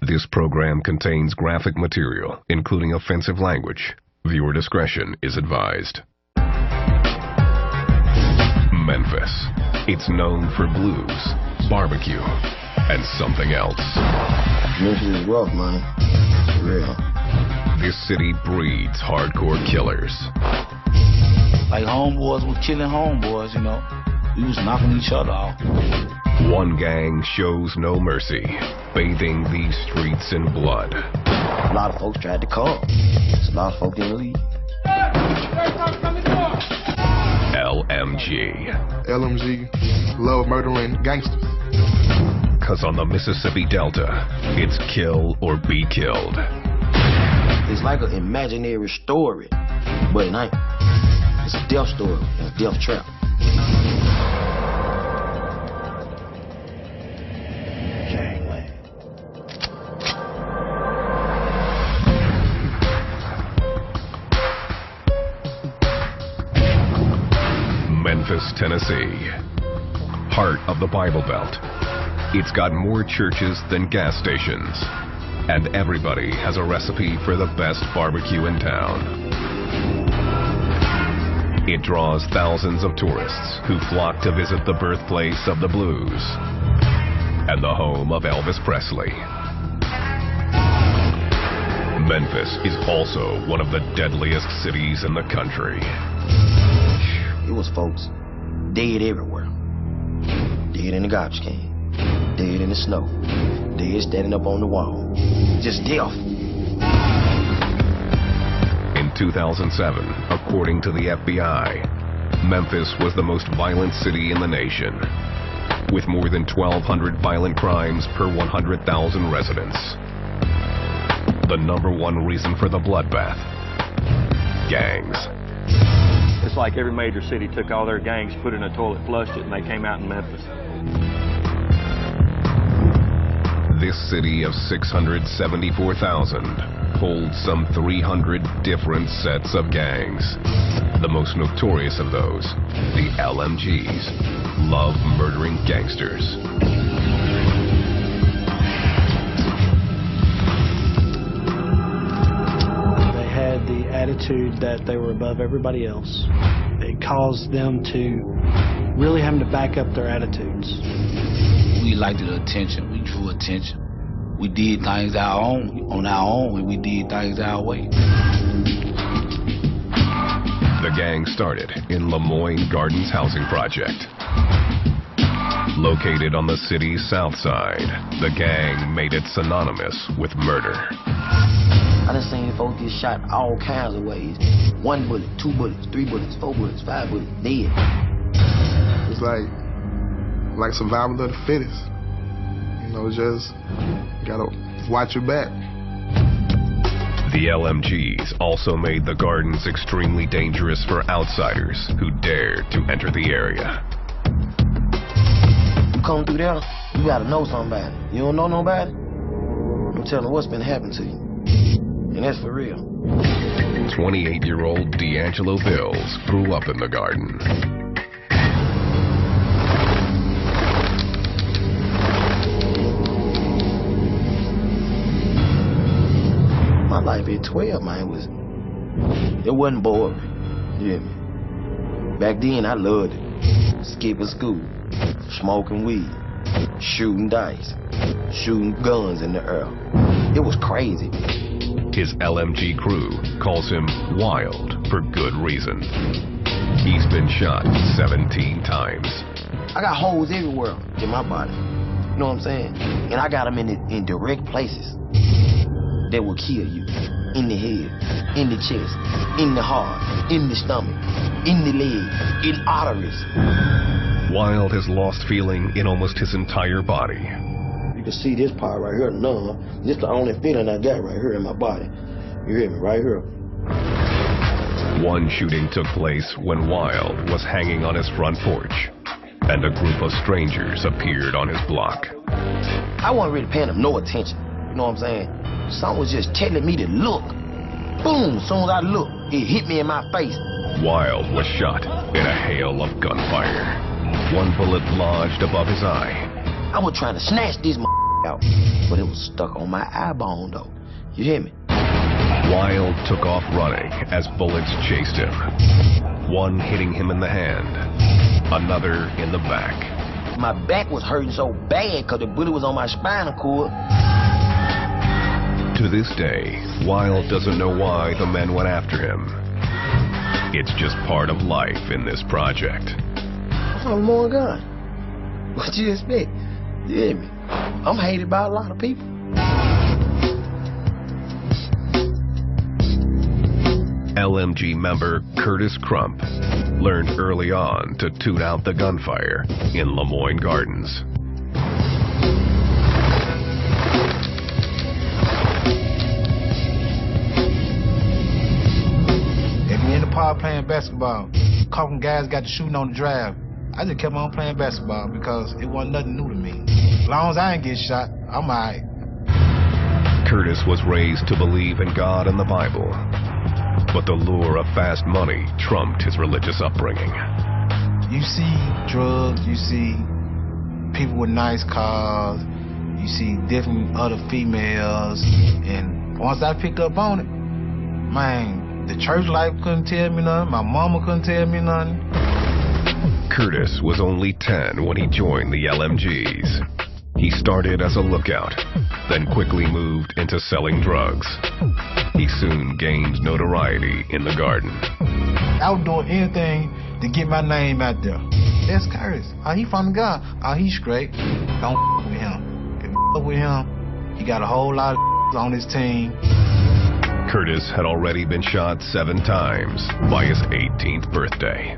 This program contains graphic material, including offensive language. Viewer discretion is advised. Memphis. It's known for blues, barbecue, and something else. Memphis is rough, man. It's real. This city breeds hardcore killers. Like homeboys was killing homeboys, you know. We was knocking each other off. One gang shows no mercy, bathing these streets in blood. A lot of folks tried to come. A lot of folks didn't leave. LMG. LMG, love murdering gangsters. Cause on the Mississippi Delta, it's kill or be killed. It's like an imaginary story, but it ain't. It's a death story, it's a death trap. Memphis, Tennessee, heart of the Bible Belt. It's got more churches than gas stations, and everybody has a recipe for the best barbecue in town. It draws thousands of tourists who flock to visit the birthplace of the blues and the home of Elvis Presley. Memphis is also one of the deadliest cities in the country. It was folks dead everywhere. Dead in the garbage can, dead in the snow, dead standing up on the wall. Just death. In 2007, according to the FBI, Memphis was the most violent city in the nation, with more than 1,200 violent crimes per 100,000 residents. The #1 reason for the bloodbath: gangs. It's like every major city took all their gangs, put it in a toilet, flushed it, and they came out in Memphis. This city of 674,000 holds some 300 different sets of gangs. The most notorious of those, the LMGs, love murdering gangsters. The attitude that they were above everybody else. It caused them to really having to back up their attitudes. We liked the attention. We drew attention. We did things on our own, and we did things our way. The gang started in Lemoyne Gardens Housing Project. Located on the city's south side, the gang made it synonymous with murder. I done seen folks get shot all kinds of ways. 1 bullet, 2 bullets, 3 bullets, 4 bullets, 5 bullets, dead. It's like survival of the fittest. You know, just gotta watch your back. The LMGs also made the gardens extremely dangerous for outsiders who dared to enter the area. You come through there, you gotta know somebody. You don't know nobody? I'm telling what's been happening to you. And that's for real. 28-year-old D'Angelo Bills grew up in the garden. My life at 12, man, it wasn't boring. You hear me? Back then, I loved it. Skipping school, smoking weed, shooting dice, shooting guns in the air. It was crazy. His LMG crew calls him wild for good reason. He's been shot 17 times. I got holes everywhere in my body. You know what I'm saying? And I got them in direct places that will kill you. In the head, in the chest, in the heart, in the stomach, in the leg, in arteries. Wild has lost feeling in almost his entire body. You can see this part right here numb. This is the only feeling I got right here in my body. You hear me? Right here. One shooting took place when Wild was hanging on his front porch, and a group of strangers appeared on his block. I wasn't really paying them no attention. You know what I'm saying? Someone was just telling me to look. Boom! As soon as I looked, it hit me in my face. Wild was shot in a hail of gunfire. One bullet lodged above his eye. I was trying to snatch this out, but it was stuck on my eye bone though. You hear me? Wild took off running as bullets chased him. One hitting him in the hand, another in the back. My back was hurting so bad because the bullet was on my spinal cord. To this day, Wild doesn't know why the men went after him. It's just part of life in this project. I'm more gun. What you expect? You hear me? I'm hated by a lot of people. LMG member Curtis Crump learned early on to tune out the gunfire in Lemoyne Gardens. If you're in the park playing basketball, a couple guys got to shooting on the drive, I just kept on playing basketball because it wasn't nothing new to me. As long as I ain't get shot, I'm all right. Curtis was raised to believe in God and the Bible, but the lure of fast money trumped his religious upbringing. You see drugs, you see people with nice cars, you see different other females, and once I picked up on it, man, the church life couldn't tell me nothing, my mama couldn't tell me nothing. Curtis was only 10 when he joined the LMGs. He started as a lookout, then quickly moved into selling drugs. He soon gained notoriety in the garden. I was doing anything to get my name out there. That's Curtis. Oh, he from the gun. Oh, he's straight. Don't with him. If you with him, he got a whole lot of on his team. Curtis had already been shot 7 times by his 18th birthday.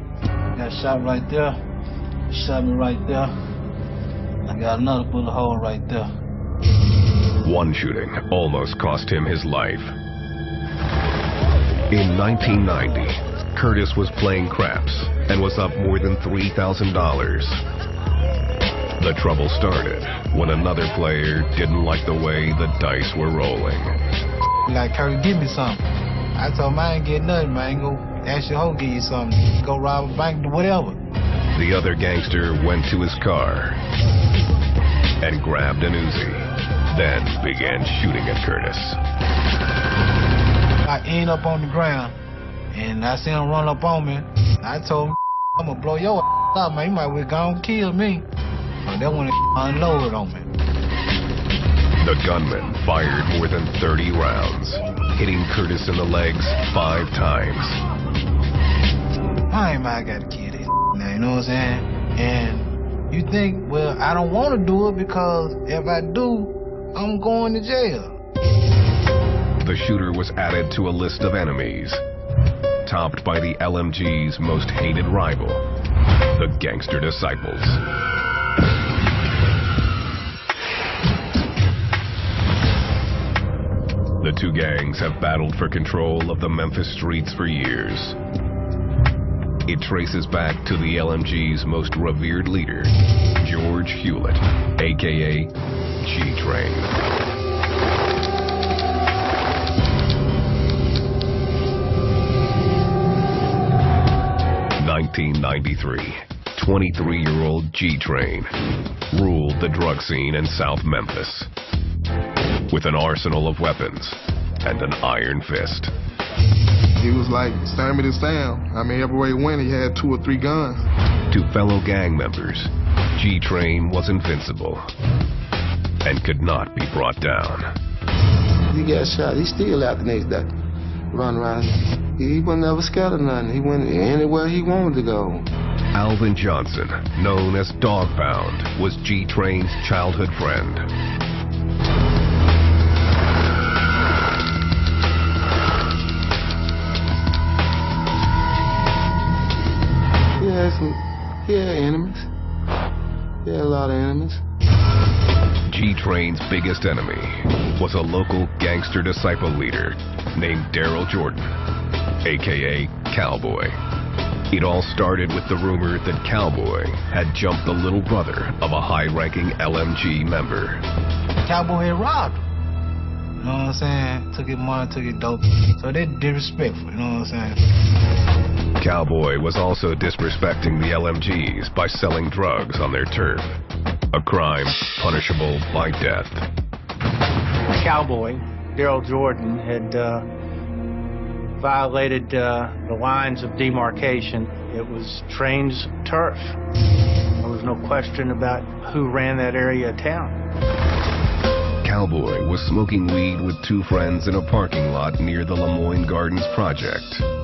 Got shot right there. Shot me right there. I got another bullet hole right there. One shooting almost cost him his life. In 1990, Curtis was playing craps and was up more than $3,000. The trouble started when another player didn't like the way the dice were rolling. Like, Curtis, give me something. I told him I ain't get nothing, man. Go ask your hoe, give you something. Go rob a bank, do whatever. The other gangster went to his car and grabbed an Uzi, then began shooting at Curtis. I end up on the ground, and I see him run up on me. I told him, I'm gonna blow your up, man. You might well go and kill me. So that one unloaded on me. The gunman fired more than 30 rounds, hitting Curtis in the legs 5 times. I gotta kill this now, you know what I'm saying? And you think, well, I don't want to do it because if I do, I'm going to jail. The shooter was added to a list of enemies, topped by the LMG's most hated rival, the Gangster Disciples. The two gangs have battled for control of the Memphis streets for years. It traces back to the LMG's most revered leader, George Hewlett, a.k.a. G-Train. 1993, 23-year-old G-Train ruled the drug scene in South Memphis with an arsenal of weapons and an iron fist. He was like Sammy the Sam. I mean, everywhere he went, he had 2 or 3 guns. To fellow gang members, G-Train was invincible and could not be brought down. He got shot. He still out the next day. Run around. He was never scared of nothing. He went anywhere he wanted to go. Alvin Johnson, known as Dog Pound, was G-Train's childhood friend. He had enemies. He had a lot of enemies. G-Train's biggest enemy was a local gangster disciple leader named Daryl Jordan, a.k.a. Cowboy. It all started with the rumor that Cowboy had jumped the little brother of a high-ranking LMG member. Cowboy had robbed him. You know what I'm saying? Took his money, took his dope. So they disrespectful, you know what I'm saying? Cowboy was also disrespecting the LMGs by selling drugs on their turf. a crime punishable by death. Cowboy, Daryl Jordan, had violated the lines of demarcation. It was Train's turf. There was no question about who ran that area of town. Cowboy was smoking weed with two friends in a parking lot near the Lemoyne Gardens project.